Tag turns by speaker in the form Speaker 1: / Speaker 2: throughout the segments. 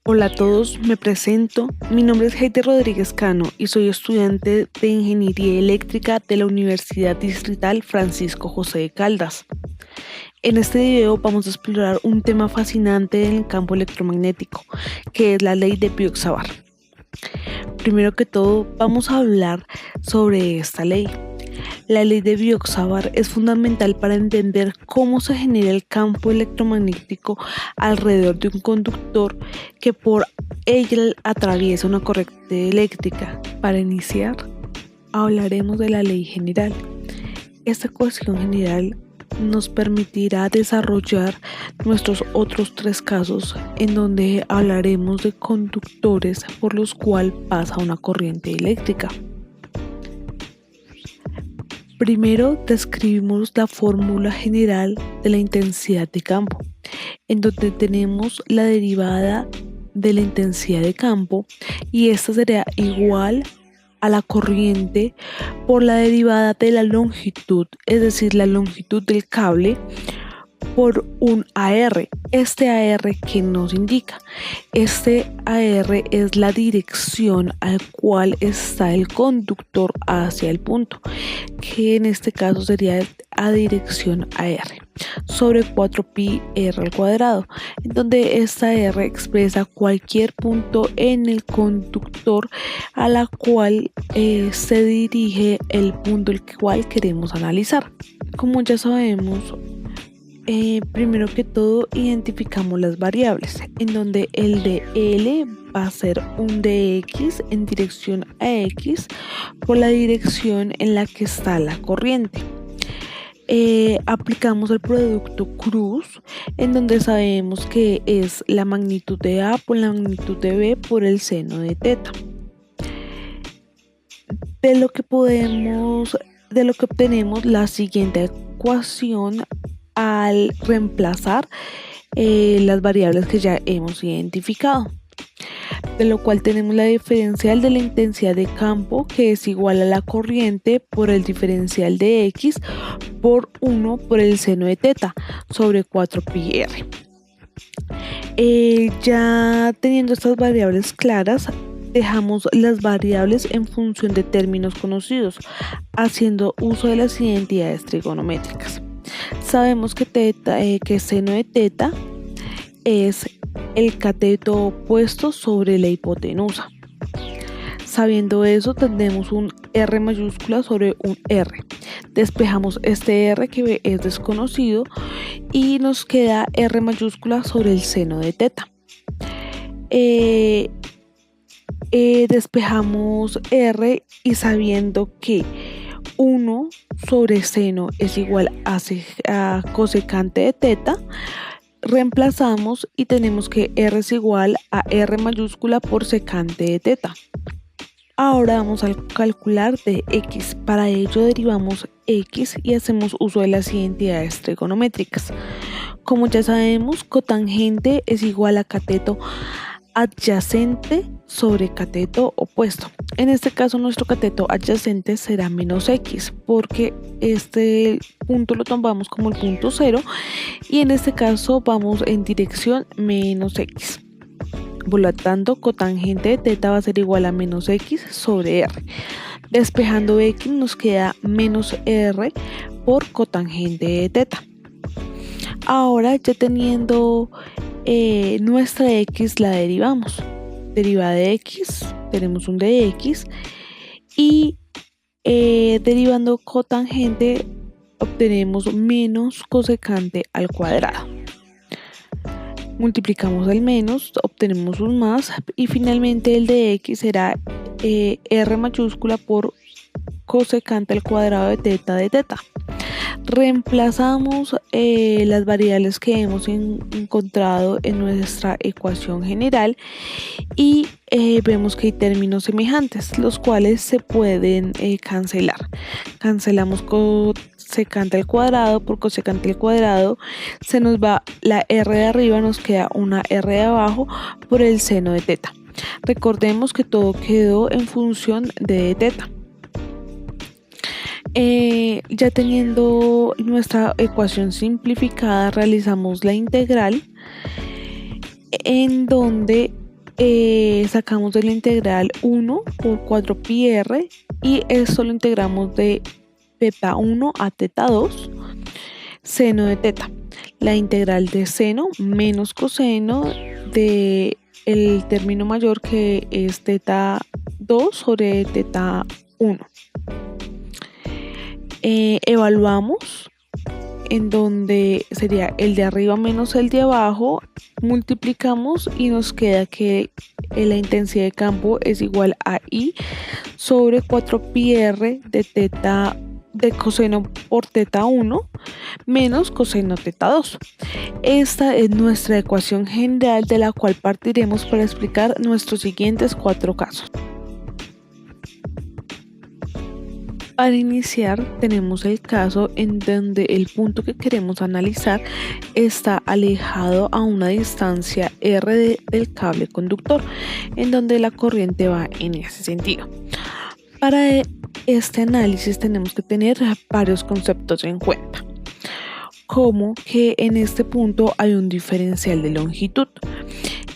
Speaker 1: Hola a todos, me presento. Mi nombre es Heidi Rodríguez Cano y soy estudiante de Ingeniería Eléctrica de la Universidad Distrital Francisco José de Caldas. En este video vamos a explorar un tema fascinante en el campo electromagnético, que es la ley de Biot-Savart. Primero que todo, vamos a hablar sobre esta ley. La ley de Biot-Savart es fundamental para entender cómo se genera el campo electromagnético alrededor de un conductor que por ella atraviesa una corriente eléctrica. Para iniciar, hablaremos de la ley general. Esta ecuación general nos permitirá desarrollar nuestros otros tres casos en donde hablaremos de conductores por los cuales pasa una corriente eléctrica. Primero describimos la fórmula general de la intensidad de campo, en donde tenemos la derivada de la intensidad de campo y esta será igual a la corriente por la derivada de la longitud, es decir, la longitud del cable por un AR. Este AR que nos indica, este AR es la dirección al cual está el conductor hacia el punto, que en este caso sería a dirección AR sobre 4pi r al cuadrado, en donde esta R expresa cualquier punto en el conductor a la cual se dirige el punto el cual queremos analizar. Como ya sabemos, primero que todo identificamos las variables, en donde el de L va a ser un dx en dirección a x por la dirección en la que está la corriente. Aplicamos el producto cruz, en donde sabemos que es la magnitud de A por la magnitud de B por el seno de teta. De lo que obtenemos la siguiente ecuación al reemplazar las variables que ya hemos identificado, de lo cual tenemos la diferencial de la intensidad de campo, que es igual a la corriente por el diferencial de x por 1 por el seno de teta sobre 4pi r. Ya teniendo estas variables claras, dejamos las variables en función de términos conocidos, haciendo uso de las identidades trigonométricas. Sabemos que seno de teta es el cateto opuesto sobre la hipotenusa. Sabiendo eso, tendremos un R mayúscula sobre un R. Despejamos este R que es desconocido y nos queda R mayúscula sobre el seno de teta. Despejamos R y sabiendo que 1 sobre seno es igual a cosecante de teta, reemplazamos y tenemos que R es igual a R mayúscula por secante de teta. Ahora vamos a calcular de x. Para ello derivamos x y hacemos uso de las identidades trigonométricas. Como ya sabemos, cotangente es igual a cateto adyacente sobre cateto opuesto. En este caso nuestro cateto adyacente será menos x, porque este punto lo tomamos como el punto 0 y en este caso vamos en dirección menos x. Por lo tanto, cotangente de teta va a ser igual a menos x sobre r. Despejando x nos queda menos r por cotangente de teta. Ahora, ya teniendo nuestra x, la derivamos. Derivada de x, tenemos un dx y derivando cotangente obtenemos menos cosecante al cuadrado. Multiplicamos el menos, obtenemos un más y finalmente el de x será r mayúscula por cosecante al cuadrado de teta. Reemplazamos las variables que hemos encontrado en nuestra ecuación general y vemos que hay términos semejantes, los cuales se pueden cancelar. Cancelamos cosecante al cuadrado por cosecante al cuadrado, se nos va la r de arriba, nos queda una r de abajo por el seno de teta. Recordemos que todo quedó en función de teta. Ya teniendo nuestra ecuación simplificada, realizamos la integral en donde sacamos de la integral 1 por 4 pi r y esto lo integramos de teta 1 a teta 2, seno de teta. La integral de seno menos coseno de el término mayor que es teta 2 sobre teta 1. Evaluamos en donde sería el de arriba menos el de abajo, multiplicamos y nos queda que la intensidad de campo es igual a I sobre 4 pi r de teta de coseno por teta 1 menos coseno teta 2. Esta es nuestra ecuación general de la cual partiremos para explicar nuestros siguientes 4 casos. Para iniciar tenemos el caso en donde el punto que queremos analizar está alejado a una distancia r del cable conductor, en donde la corriente va en ese sentido. Para este análisis tenemos que tener varios conceptos en cuenta, como que en este punto hay un diferencial de longitud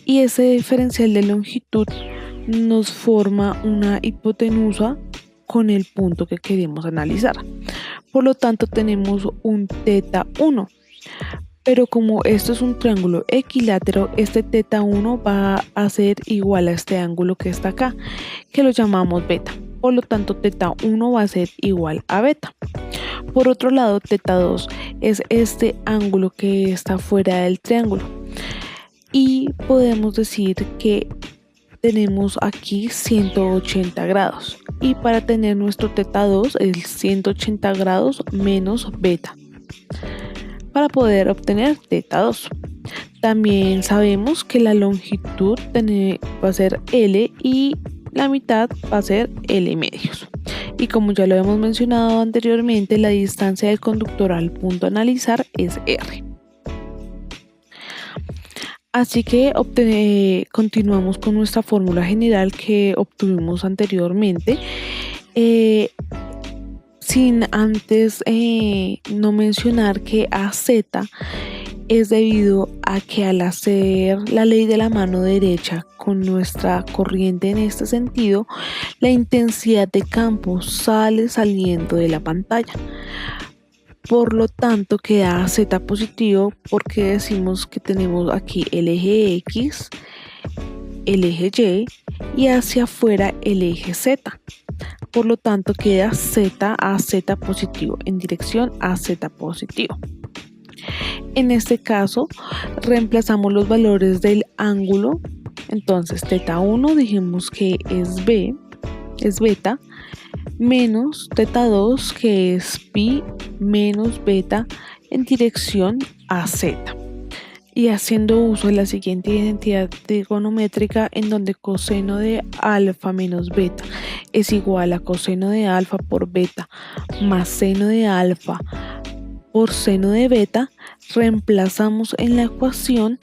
Speaker 1: y ese diferencial de longitud nos forma una hipotenusa con el punto que queremos analizar. Por lo tanto tenemos un teta 1, pero como esto es un triángulo equilátero, este teta 1 va a ser igual a este ángulo que está acá, que lo llamamos beta. Por lo tanto teta 1 va a ser igual a beta. Por otro lado, teta 2 es este ángulo que está fuera del triángulo y podemos decir que tenemos aquí 180 grados y para tener nuestro teta 2 es 180 grados menos beta para poder obtener teta 2. También sabemos que la longitud va a ser L y la mitad va a ser L medios. Y como ya lo hemos mencionado anteriormente, la distancia del conductor al punto a analizar es R. Así que continuamos con nuestra fórmula general que obtuvimos anteriormente, sin antes no mencionar que AZ es debido a que al hacer la ley de la mano derecha con nuestra corriente en este sentido, la intensidad de campo sale saliendo de la pantalla. Por lo tanto queda Z positivo porque decimos que tenemos aquí el eje X, el eje Y y hacia afuera el eje Z. Por lo tanto queda Z a Z positivo en dirección a Z positivo. En este caso reemplazamos los valores del ángulo. Entonces teta 1 dijimos que es beta, menos teta 2 que es pi menos beta en dirección a z. Y haciendo uso de la siguiente identidad trigonométrica en donde coseno de alfa menos beta es igual a coseno de alfa por beta más seno de alfa por seno de beta, reemplazamos en la ecuación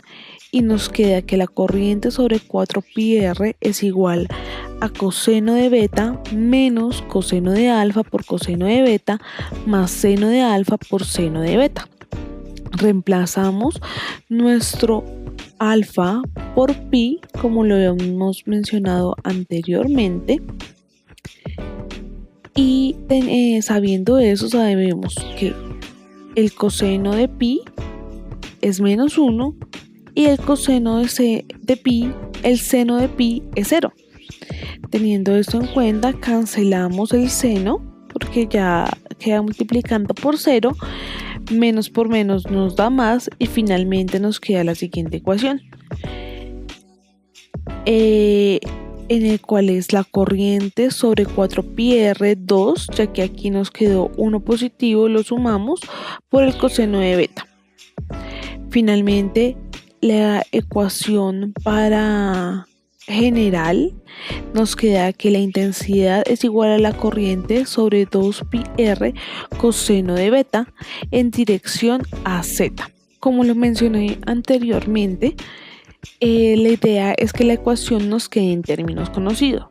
Speaker 1: y nos queda que la corriente sobre 4 pi r es igual a coseno de beta menos coseno de alfa por coseno de beta más seno de alfa por seno de beta. Reemplazamos nuestro alfa por pi como lo habíamos mencionado anteriormente y sabiendo eso sabemos que el coseno de pi es menos 1 y el coseno de pi, el seno de pi es 0. Teniendo esto en cuenta, cancelamos el seno porque ya queda multiplicando por 0, menos por menos nos da más y finalmente nos queda la siguiente ecuación, en el cual es la corriente sobre 4 pi r 2, ya que aquí nos quedó 1 positivo, lo sumamos por el coseno de beta. Finalmente, la ecuación para general nos queda que la intensidad es igual a la corriente sobre 2 pi r coseno de beta en dirección a z. Como lo mencioné anteriormente, la idea es que la ecuación nos quede en términos conocidos.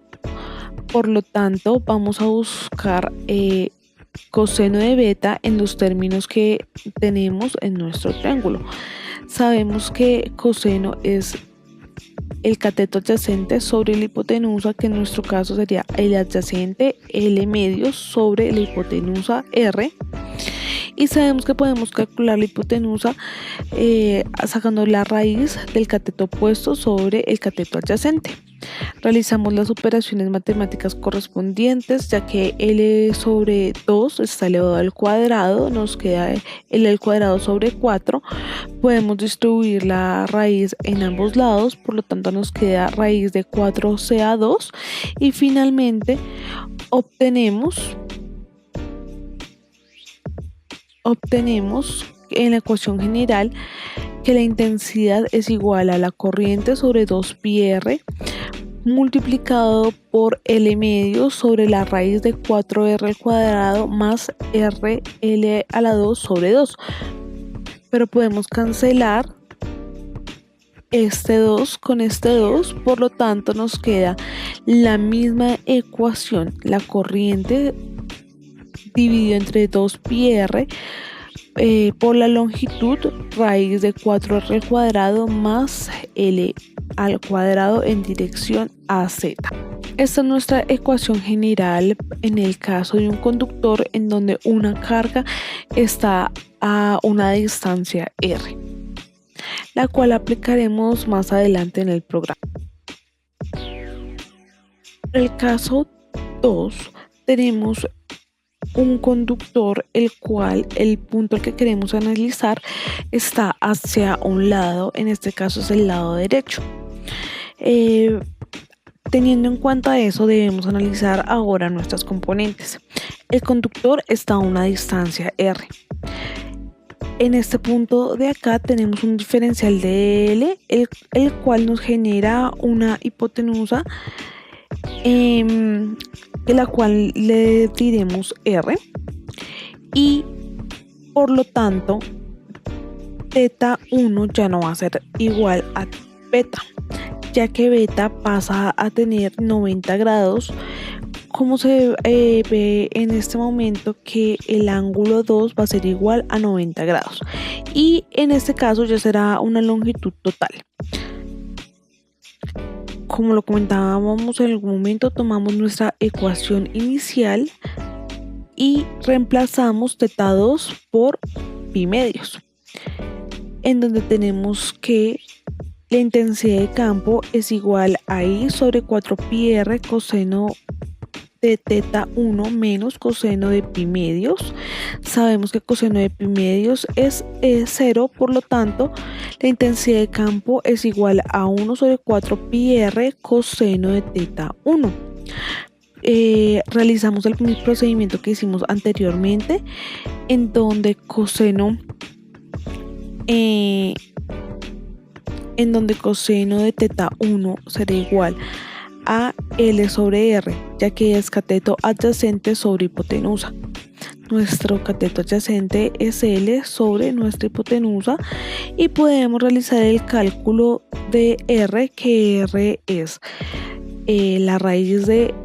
Speaker 1: Por lo tanto, vamos a buscar coseno de beta en los términos que tenemos en nuestro triángulo. Sabemos que coseno es el cateto adyacente sobre la hipotenusa, que en nuestro caso sería el adyacente L medio sobre la hipotenusa R. Y sabemos que podemos calcular la hipotenusa sacando la raíz del cateto opuesto sobre el cateto adyacente. Realizamos las operaciones matemáticas correspondientes, ya que L sobre 2 está elevado al cuadrado, nos queda L al cuadrado sobre 4. Podemos distribuir la raíz en ambos lados, por lo tanto nos queda raíz de 4c a 2. Y finalmente obtenemos en la ecuación general que la intensidad es igual a la corriente sobre 2πr multiplicado por L medio sobre la raíz de 4r al cuadrado más RL a la 2 sobre 2. Pero podemos cancelar este 2 con este 2, por lo tanto nos queda la misma ecuación, la corriente dividido entre 2πr por la longitud raíz de 4r al cuadrado más L al cuadrado en dirección a Z. Esta es nuestra ecuación general en el caso de un conductor en donde una carga está a una distancia R, la cual aplicaremos más adelante en el programa. En el caso 2 tenemos un conductor el cual el punto al que queremos analizar está hacia un lado, en este caso es el lado derecho. Teniendo en cuenta eso, debemos analizar ahora nuestras componentes. El conductor está a una distancia R. En este punto de acá tenemos un diferencial de L, el cual nos genera una hipotenusa, la cual le diremos R, y por lo tanto teta 1 ya no va a ser igual a beta, ya que beta pasa a tener 90 grados, como se ve en este momento que el ángulo 2 va a ser igual a 90 grados, y en este caso ya será una longitud total. Como lo comentábamos en algún momento, tomamos nuestra ecuación inicial y reemplazamos teta 2 por pi medios, en donde tenemos que la intensidad de campo es igual a I sobre 4πr coseno de teta 1 menos coseno de pi medios. Sabemos que coseno de pi medios es 0, por lo tanto la intensidad de campo es igual a 1 sobre 4πr coseno de teta 1. Realizamos el mismo procedimiento que hicimos anteriormente, en donde coseno de teta 1 será igual a L sobre R, ya que es cateto adyacente sobre hipotenusa. Nuestro cateto adyacente es L sobre nuestra hipotenusa, y podemos realizar el cálculo de R, que R es la raíz de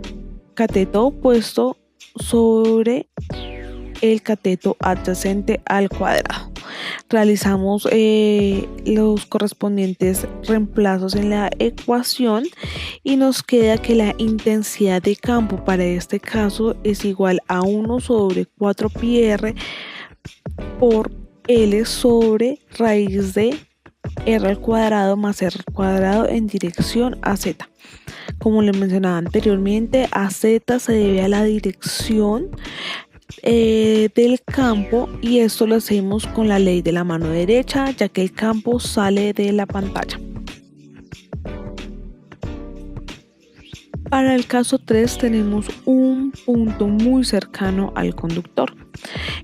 Speaker 1: cateto opuesto sobre el cateto adyacente al cuadrado. Realizamos los correspondientes reemplazos en la ecuación y nos queda que la intensidad de campo para este caso es igual a 1 sobre 4πr por L sobre raíz de R al cuadrado más R al cuadrado en dirección a Z. Como le mencionaba anteriormente, a Z se debe a la dirección del campo, y esto lo hacemos con la ley de la mano derecha, ya que el campo sale de la pantalla. Para el caso 3 tenemos un punto muy cercano al conductor,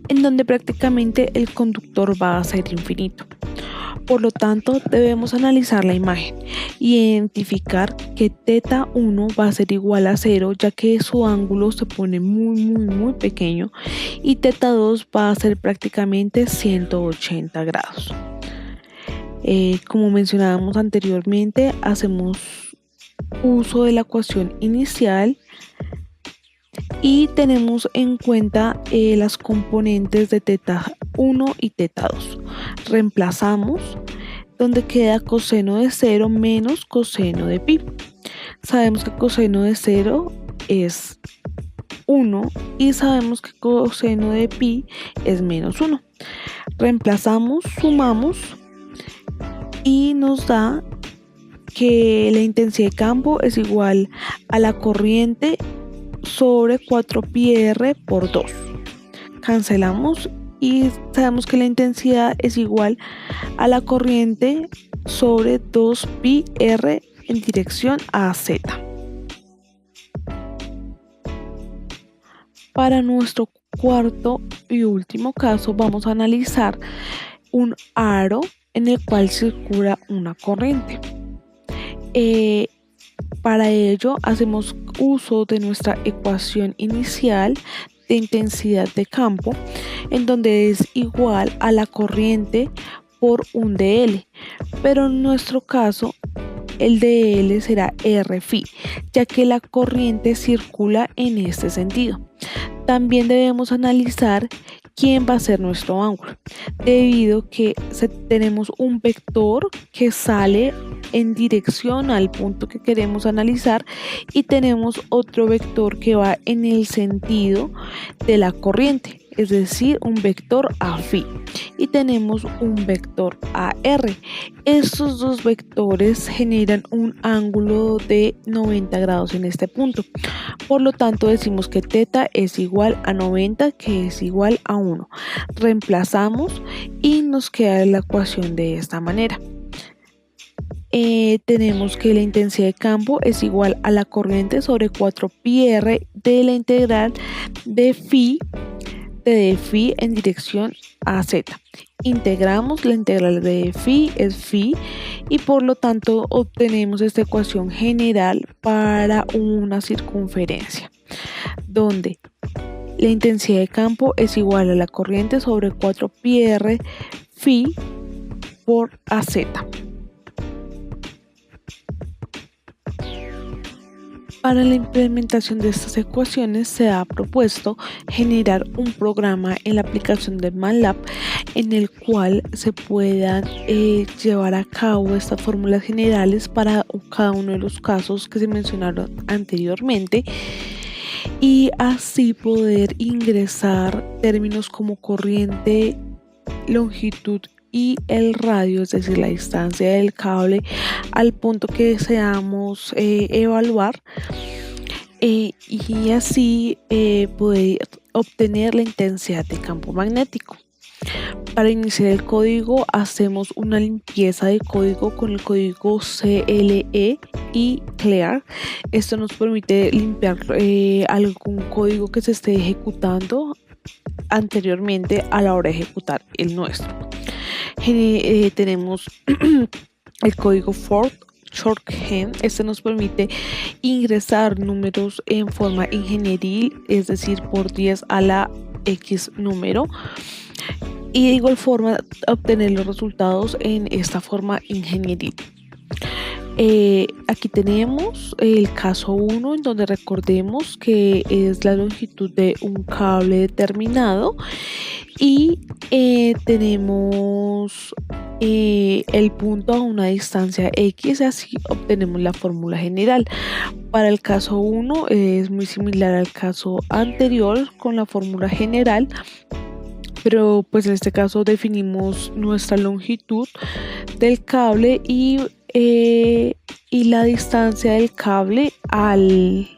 Speaker 1: en donde prácticamente el conductor va a ser infinito. Por lo tanto, debemos analizar la imagen y identificar que teta 1 va a ser igual a 0, ya que su ángulo se pone muy pequeño, y teta 2 va a ser prácticamente 180 grados. Como mencionábamos anteriormente, hacemos uso de la ecuación inicial y tenemos en cuenta las componentes de teta 1 y teta 2. Reemplazamos donde queda coseno de 0 menos coseno de pi. Sabemos que coseno de 0 es 1 y sabemos que coseno de pi es menos 1. Reemplazamos, sumamos y nos da que la intensidad de campo es igual a la corriente sobre 4πr por 2. Cancelamos y sabemos que la intensidad es igual a la corriente sobre 2πr en dirección a Z. Para nuestro cuarto y último caso vamos a analizar un aro en el cual circula una corriente. Para ello hacemos uso de nuestra ecuación inicial de intensidad de campo, en donde es igual a la corriente por un dl, pero en nuestro caso el dl será r∅, ya que la corriente circula en este sentido. También debemos analizar quién va a ser nuestro ángulo, debido a que tenemos un vector que sale en dirección al punto que queremos analizar y tenemos otro vector que va en el sentido de la corriente, es decir, un vector a∅, y tenemos un vector AR. Estos dos vectores generan un ángulo de 90 grados en este punto. Por lo tanto, decimos que θ es igual a 90, que es igual a 1. Reemplazamos y nos queda la ecuación de esta manera. Tenemos que la intensidad de campo es igual a la corriente sobre 4πr de la integral de phi en dirección a Z. Integramos, la integral de phi es phi y por lo tanto obtenemos esta ecuación general para una circunferencia, donde la intensidad de campo es igual a la corriente sobre 4πr phi por AZ. Para la implementación de estas ecuaciones se ha propuesto generar un programa en la aplicación de MATLAB en el cual se puedan llevar a cabo estas fórmulas generales para cada uno de los casos que se mencionaron anteriormente, y así poder ingresar términos como corriente, longitud y el radio, es decir, la distancia del cable al punto que deseamos evaluar, y así poder obtener la intensidad de campo magnético. Para iniciar el código hacemos una limpieza de código con el código CLE y clear. Esto nos permite limpiar algún código que se esté ejecutando anteriormente a la hora de ejecutar el nuestro. Tenemos el código for shorthand. Este nos permite ingresar números en forma ingenieril, es decir, por 10 a la X número, y de igual forma obtener los resultados en esta forma ingenieril. Aquí tenemos el caso 1, en donde recordemos que es la longitud de un cable determinado y tenemos el punto a una distancia X, así obtenemos la fórmula general. Para el caso 1 es muy similar al caso anterior con la fórmula general, pero pues en este caso definimos nuestra longitud del cable y la distancia del cable al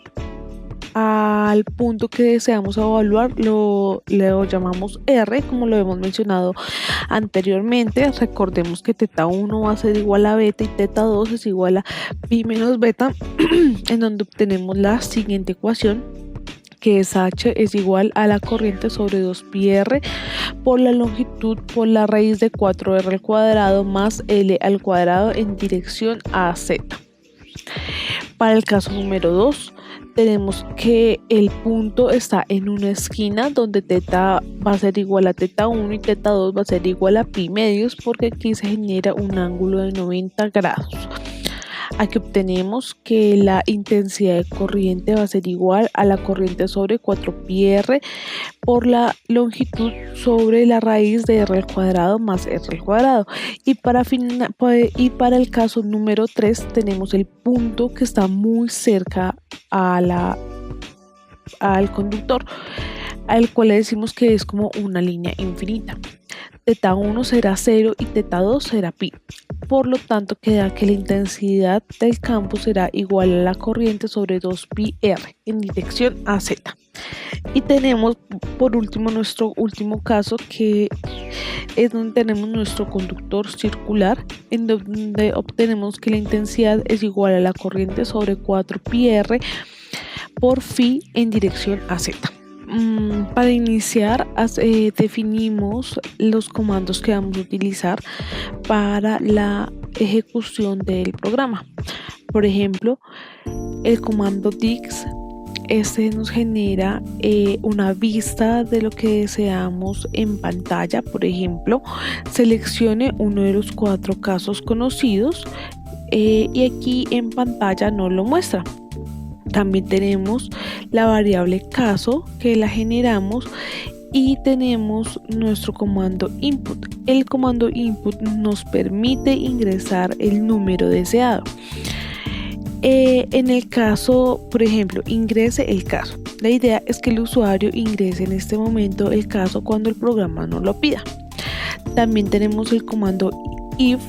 Speaker 1: punto que deseamos evaluar lo llamamos R, como lo hemos mencionado anteriormente. Recordemos que θ1 va a ser igual a beta y θ2 es igual a pi menos beta, en donde obtenemos la siguiente ecuación, que es H es igual a la corriente sobre 2πr por la longitud por la raíz de 4r al cuadrado más L al cuadrado en dirección a Z. Para el caso número 2 tenemos que el punto está en una esquina donde θ va a ser igual a θ1 y θ2 va a ser igual a pi medios, porque aquí se genera un ángulo de 90 grados. Aquí obtenemos que la intensidad de corriente va a ser igual a la corriente sobre 4πr por la longitud sobre la raíz de r al cuadrado más r al cuadrado. Y para el caso número 3 tenemos el punto que está muy cerca al conductor, al cual le decimos que es como una línea infinita. Teta 1 será 0 y teta 2 será pi. Por lo tanto, queda que la intensidad del campo será igual a la corriente sobre 2πr en dirección a z. Y tenemos por último nuestro último caso, que es donde tenemos nuestro conductor circular, en donde obtenemos que la intensidad es igual a la corriente sobre 4πr por phi en dirección a z. Para iniciar, definimos los comandos que vamos a utilizar para la ejecución del programa. Por ejemplo, el comando dix, este nos genera una vista de lo que deseamos en pantalla. Por ejemplo, seleccione uno de los 4 casos conocidos y aquí en pantalla nos lo muestra. También tenemos la variable caso, que la generamos, y tenemos nuestro comando input. El comando input nos permite ingresar el número deseado. En el caso, por ejemplo, ingrese el caso. La idea es que el usuario ingrese en este momento el caso cuando el programa nos lo pida. También tenemos el comando if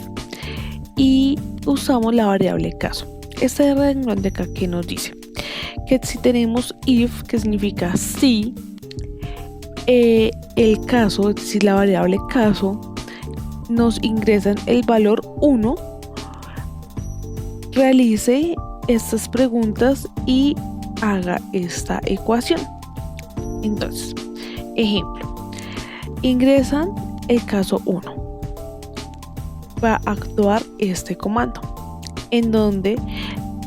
Speaker 1: y usamos la variable caso. Este renglón de acá que nos dice que si tenemos if, que significa si, el caso, es decir, la variable caso, nos ingresan el valor 1, realice estas preguntas y haga esta ecuación. Entonces, ejemplo, ingresan el caso 1, va a actuar este comando, en donde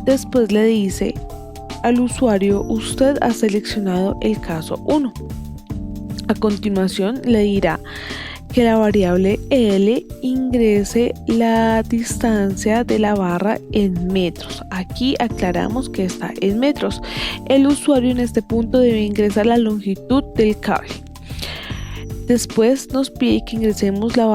Speaker 1: después le dice al usuario: usted ha seleccionado el caso 1. A continuación le dirá que la variable L ingrese la distancia de la barra en metros. Aquí aclaramos que está en metros. El usuario en este punto debe ingresar la longitud del cable. Después nos pide que ingresemos la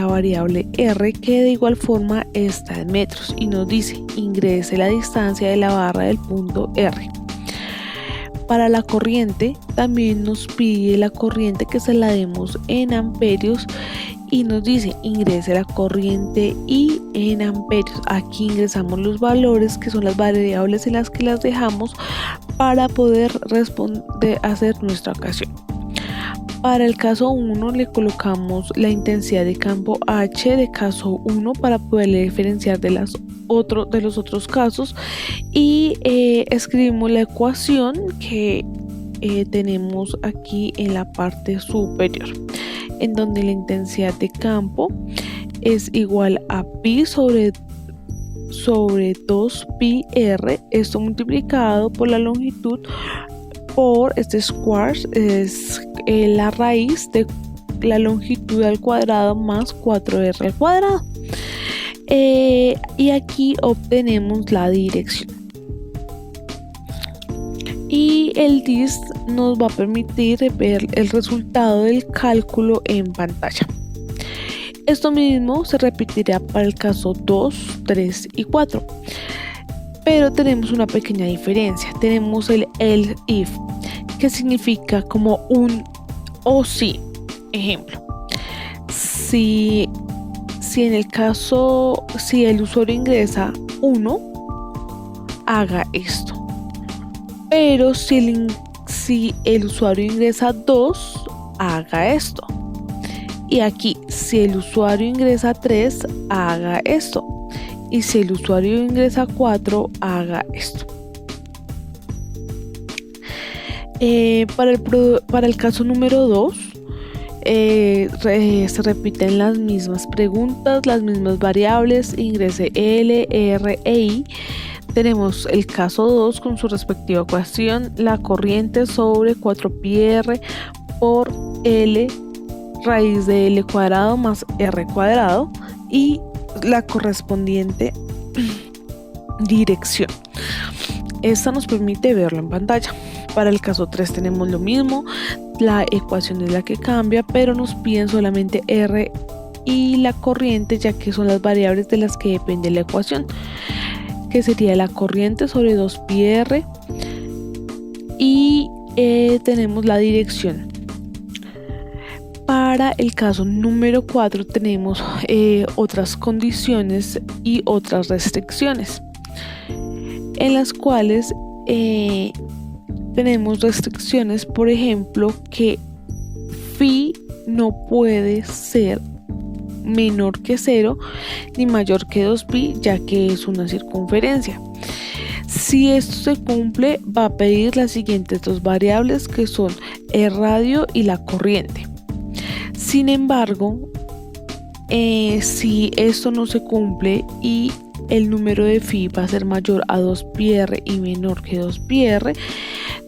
Speaker 1: variable R, que de igual forma está en metros, y nos dice: ingrese la distancia de la barra del punto R. Para la corriente también nos pide la corriente que se la demos en amperios y nos dice: ingrese la corriente I en amperios. Aquí ingresamos los valores, que son las variables en las que las dejamos para poder hacer nuestra ecuación. Para el caso 1 le colocamos la intensidad de campo H de caso 1 para poderle diferenciar de los otros casos, y escribimos la ecuación que tenemos aquí en la parte superior, en donde la intensidad de campo es igual a pi sobre 2πr, esto multiplicado por la longitud por este square, es la raíz de la longitud al cuadrado más 4r al cuadrado. Y aquí obtenemos la dirección. Y el dist nos va a permitir ver el resultado del cálculo en pantalla. Esto mismo se repetirá para el caso 2, 3 y 4. Pero tenemos una pequeña diferencia. Tenemos el else if, que significa como un o sí. Ejemplo, si en el caso, si el usuario ingresa 1, haga esto. Pero si el usuario ingresa 2, haga esto. Y aquí, si el usuario ingresa 3, haga esto. Y si el usuario ingresa 4, haga esto. Para el caso número 2, se repiten las mismas preguntas, las mismas variables: ingrese L, R e I. Tenemos el caso 2 con su respectiva ecuación: la corriente sobre 4πr por L raíz de L cuadrado más R cuadrado, y la correspondiente dirección. Esta nos permite verlo en pantalla. Para el caso 3 tenemos lo mismo, la ecuación es la que cambia, pero nos piden solamente R y la corriente, ya que son las variables de las que depende la ecuación, que sería la corriente sobre 2πr, y tenemos la dirección. Para el caso número 4 tenemos otras condiciones y otras restricciones, en las cuales tenemos restricciones, por ejemplo, que phi no puede ser menor que 0 ni mayor que 2pi, ya que es una circunferencia. Si esto se cumple, va a pedir las siguientes dos variables, que son el radio y la corriente. Sin embargo, si esto no se cumple y el número de phi va a ser mayor a 2πr y menor que 2πr,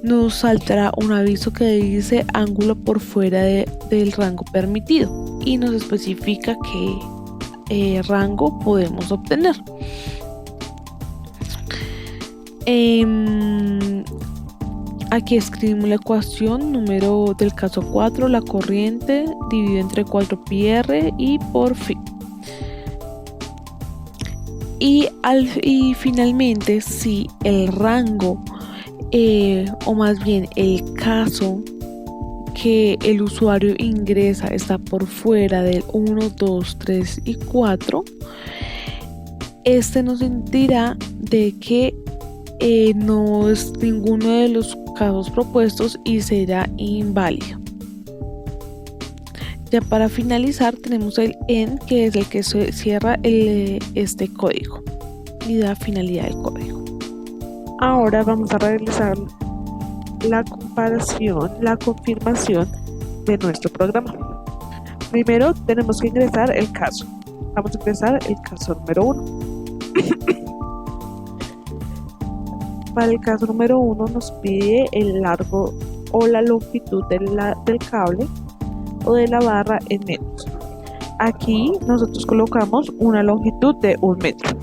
Speaker 1: nos saltará un aviso que dice ángulo por fuera del rango permitido, y nos especifica qué rango podemos obtener. Aquí escribimos la ecuación número del caso 4, la corriente dividido entre 4πr y por phi. Y finalmente, si el rango, o más bien el caso que el usuario ingresa está por fuera del 1, 2, 3 y 4, este nos dirá de que no es ninguno de los casos propuestos y será inválido. Ya para finalizar tenemos el END, que es el que cierra este código y da finalidad del código. Ahora vamos a realizar la comparación, la confirmación de nuestro programa. Primero tenemos que ingresar el caso. Vamos a ingresar el caso número 1. Para el caso número 1 nos pide el largo o la longitud del cable o de la barra en metros. Aquí nosotros colocamos una longitud de 1 metro.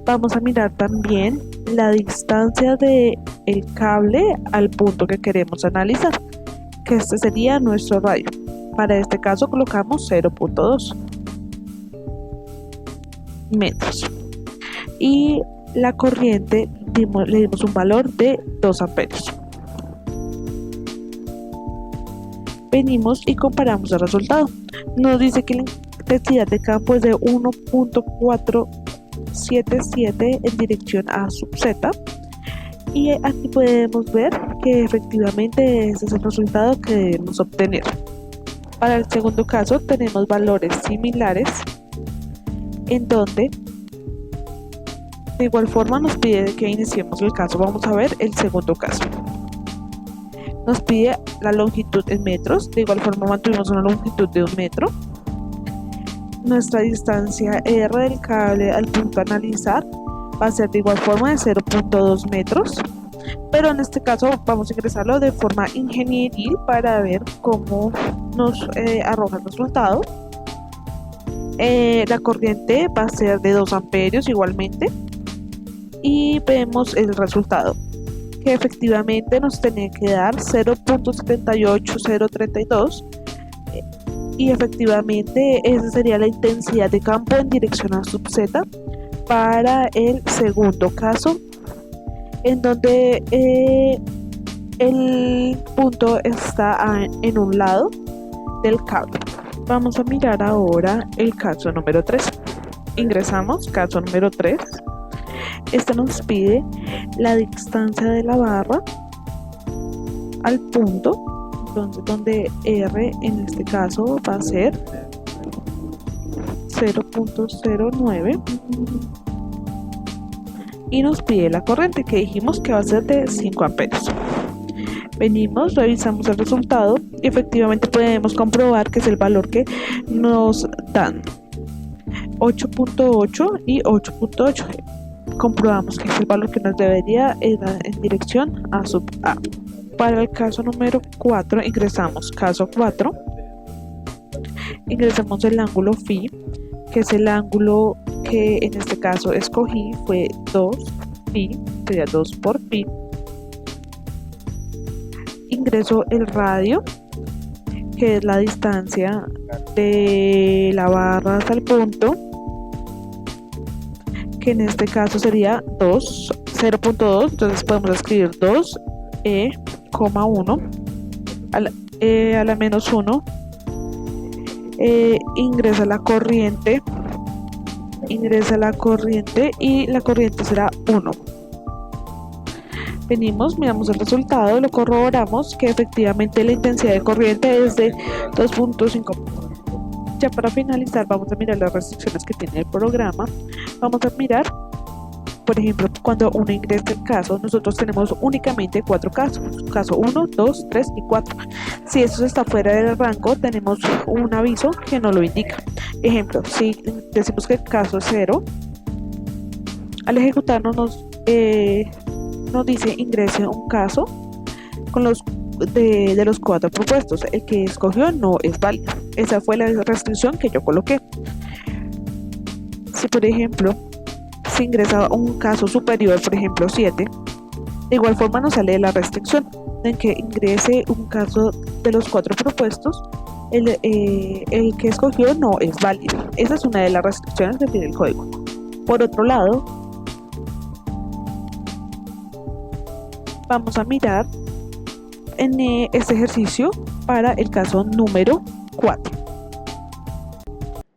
Speaker 1: Vamos a mirar también la distancia del cable al punto que queremos analizar, que este sería nuestro radio. Para este caso colocamos 0.2 metros. Y la corriente le dimos un valor de 2 amperios. Venimos y comparamos el resultado. Nos dice que la intensidad de campo es de 1.477 en dirección a sub z, y aquí podemos ver que efectivamente ese es el resultado que debemos obtener. Para el segundo caso tenemos valores similares, en donde de igual forma nos pide que iniciemos el caso. Vamos a ver el segundo caso. Nos pide la longitud en metros. De igual forma mantuvimos una longitud de 1 metro. Nuestra distancia R del cable al punto a analizar va a ser de igual forma de 0.2 metros. Pero en este caso vamos a ingresarlo de forma ingenieril para ver cómo nos arroja el resultado. La corriente va a ser de 2 amperios igualmente. Y vemos el resultado, que efectivamente nos tenía que dar 0.78032, y efectivamente esa sería la intensidad de campo en dirección a sub z para el segundo caso, en donde el punto está en un lado del cable. Vamos a mirar ahora el caso número 3. Ingresamos caso número 3. Este nos pide la distancia de la barra al punto, entonces donde R en este caso va a ser 0.09, y nos pide la corriente, que dijimos que va a ser de 5 amperios. Venimos, revisamos el resultado y efectivamente podemos comprobar que es el valor que nos dan, 8.8 y 8.8. Comprobamos que es el valor que nos debería dar en dirección a sub A. Para el caso número 4 ingresamos caso 4, ingresamos el ángulo phi, que es el ángulo que en este caso escogí fue 2pi, sería 2 por pi. Ingreso el radio, que es la distancia de la barra hasta el punto, que en este caso sería 0.2, entonces podemos escribir 2e,1 a la menos 1. Ingresa la corriente y la corriente será 1. Venimos, miramos el resultado, lo corroboramos que efectivamente la intensidad de corriente es de 2.5. Ya para finalizar vamos a mirar las restricciones que tiene el programa. Vamos a mirar, por ejemplo, cuando uno ingresa el caso, nosotros tenemos únicamente 4 casos, caso 1, 2, 3 y 4. Si eso está fuera del rango, tenemos un aviso que nos lo indica. Ejemplo, si decimos que el caso es 0, al ejecutarnos nos dice ingrese un caso con los de los 4 propuestos. El que escogió no es válido. Esa fue la restricción que yo coloqué. Si por ejemplo se ingresa un caso superior, por ejemplo 7, de igual forma nos sale la restricción en que ingrese un caso de los 4 propuestos. El que escogió no es válido. Esa es una de las restricciones que tiene el código. Por otro lado, vamos a mirar en este ejercicio para el caso número 4,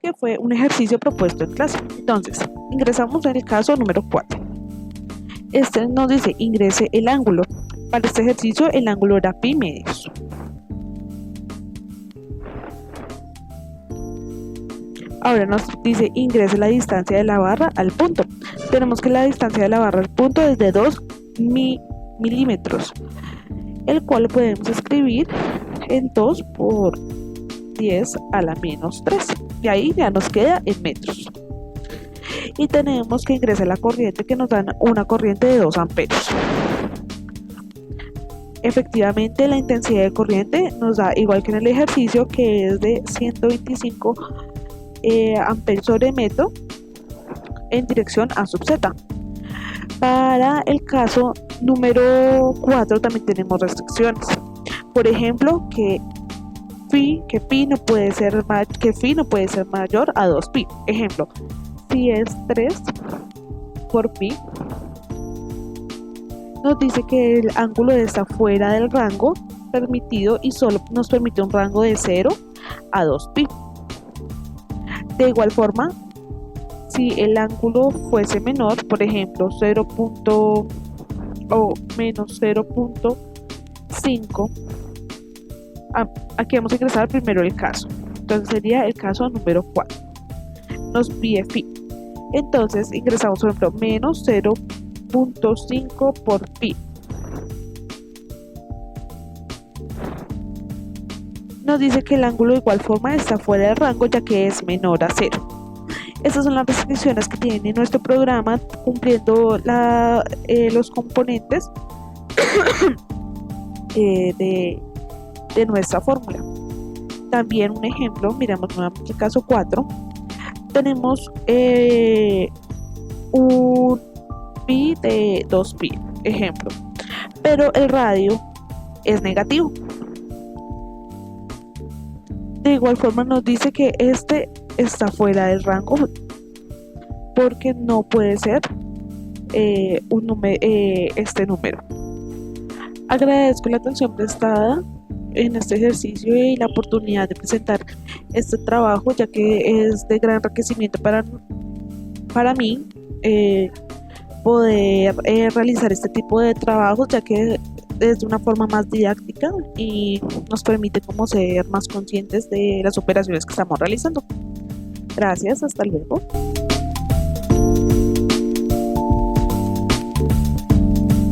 Speaker 1: que fue un ejercicio propuesto en clase. Entonces, ingresamos en el caso número 4. Este nos dice ingrese el ángulo. Para este ejercicio el ángulo era pi medios. Ahora nos dice ingrese la distancia de la barra al punto. Tenemos que la distancia de la barra al punto es de 2 milímetros, el cual podemos escribir en 2 por 10 a la menos 3. Y ahí ya nos queda en metros. Y tenemos que ingresar la corriente, que nos dan una corriente de 2 amperios. Efectivamente, la intensidad de corriente nos da igual que en el ejercicio, que es de 125 amperios sobre metro en dirección a sub z. Para el caso número 4 también tenemos restricciones. Por ejemplo, que phi no puede ser mayor a 2pi. Ejemplo, si es 3 por pi, nos dice que el ángulo está fuera del rango permitido y solo nos permite un rango de 0 a 2pi. De igual forma, si el ángulo fuese menor, por ejemplo 0. o menos 0.5, aquí vamos a ingresar primero el caso. Entonces sería el caso número 4. Nos pide phi. Entonces ingresamos, por ejemplo, menos 0.5 por pi. Nos dice que el ángulo de igual forma está fuera del rango, ya que es menor a 0. Estas son las restricciones que tiene nuestro programa cumpliendo los componentes de nuestra fórmula. También un ejemplo, miramos nuevamente el caso 4. Tenemos un pi de 2pi, ejemplo, pero el radio es negativo. De igual forma nos dice que este está fuera del rango porque no puede ser este número. Agradezco la atención prestada en este ejercicio y la oportunidad de presentar este trabajo, ya que es de gran enriquecimiento para mí poder realizar este tipo de trabajos, ya que es de una forma más didáctica y nos permite como ser más conscientes de las operaciones que estamos realizando. Gracias, hasta luego.